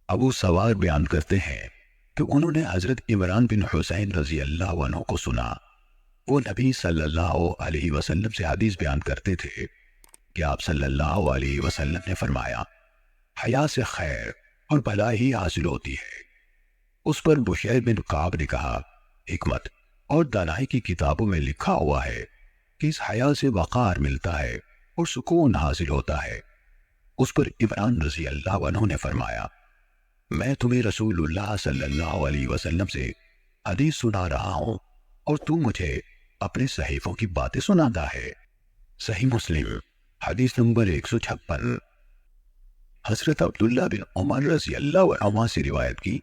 ابو سوار بیان کرتے ہیں کہ انہوں نے حضرت عمران بن حسین رضی اللہ عنہ کو سنا۔ وہ نبی صلی اللہ علیہ وسلم سے حدیث بیان کرتے تھے کہ آپ صلی اللہ علیہ وسلم نے فرمایا، حیا سے خیر اور بھلا ہی حاصل ہوتی ہے۔ اس پر بشیر بن کعب نے کہا، حکمت اور دانائی کی کتابوں میں لکھا ہوا ہے کہ اس حیا سے وقار ملتا ہے اور سکون حاصل ہوتا ہے۔ اس پر عمران رضی اللہ عنہ نے فرمایا، میں تمہیں رسول اللہ صلی اللہ علیہ وسلم سے حدیث سنا رہا ہوں اور تو مجھے اپنے صحیفوں کی باتیں سناتا ہے۔ صحیح مسلم حدیث نمبر 156۔ حضرت عبداللہ بن عمر رضی اللہ عنہ سے روایت کی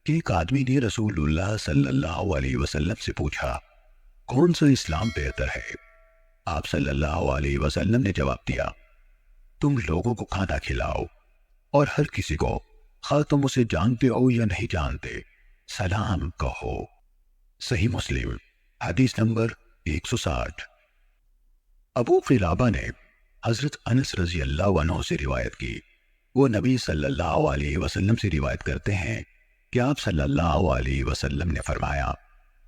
کہ ایک آدمی نے رسول اللہ صلی اللہ علیہ وسلم سے پوچھا، کون سا اسلام بہتر ہے؟ آپ صلی اللہ علیہ وسلم نے جواب دیا، تم لوگوں کو کھانا کھلاؤ اور ہر کسی کو، خواہ تم اسے جانتے ہو یا نہیں جانتے، سلام کہو۔ صحیح مسلم حدیث نمبر 160۔ ابو قلابہ نے حضرت انس رضی اللہ عنہ سے روایت کی۔ وہ نبی صلی اللہ علیہ وسلم سے روایت کرتے ہیں کہ آپ صلی اللہ علیہ وسلم نے فرمایا،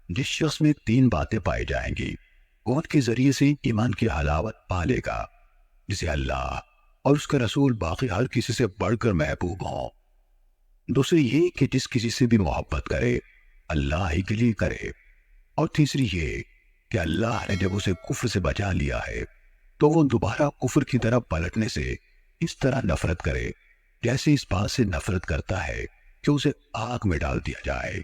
جس شخص میں 3 باتیں پائی جائیں گی وہ ان کے ذریعے سے ایمان کی حلاوت پالے گا، جسے اللہ اور اس کا رسول باقی ہر کسی سے بڑھ کر محبوب ہوں۔ دوسری یہ کہ جس کسی سے بھی محبت کرے اللہ ہی کے لیے کرے، اور تیسری یہ کہ اللہ نے جب اسے کفر سے بچا لیا ہے تو وہ دوبارہ کفر کی طرف پلٹنے سے اس طرح نفرت کرے جیسے اس بات سے نفرت کرتا ہے کہ اسے آگ میں ڈال دیا جائے۔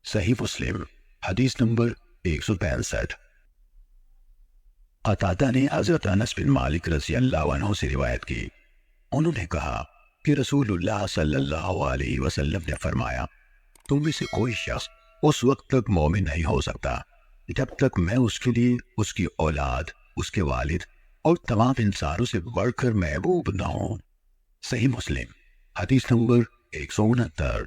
صحیح مسلم حدیث نمبر 165۔ قتادہ نے حضرت انس بن مالک رضی اللہ عنہ سے روایت کی۔ انہوں نے کہا کہ رسول اللہ صلی اللہ علیہ وسلم نے فرمایا، تم میں سے کوئی شخص اس وقت تک مومن نہیں ہو سکتا جب تک میں اس کے لیے اس کی اولاد، اس کے والد اور تمام انسانوں سے بڑھ کر محبوب نہ ہوں۔ صحیح مسلم حدیث نمبر 169۔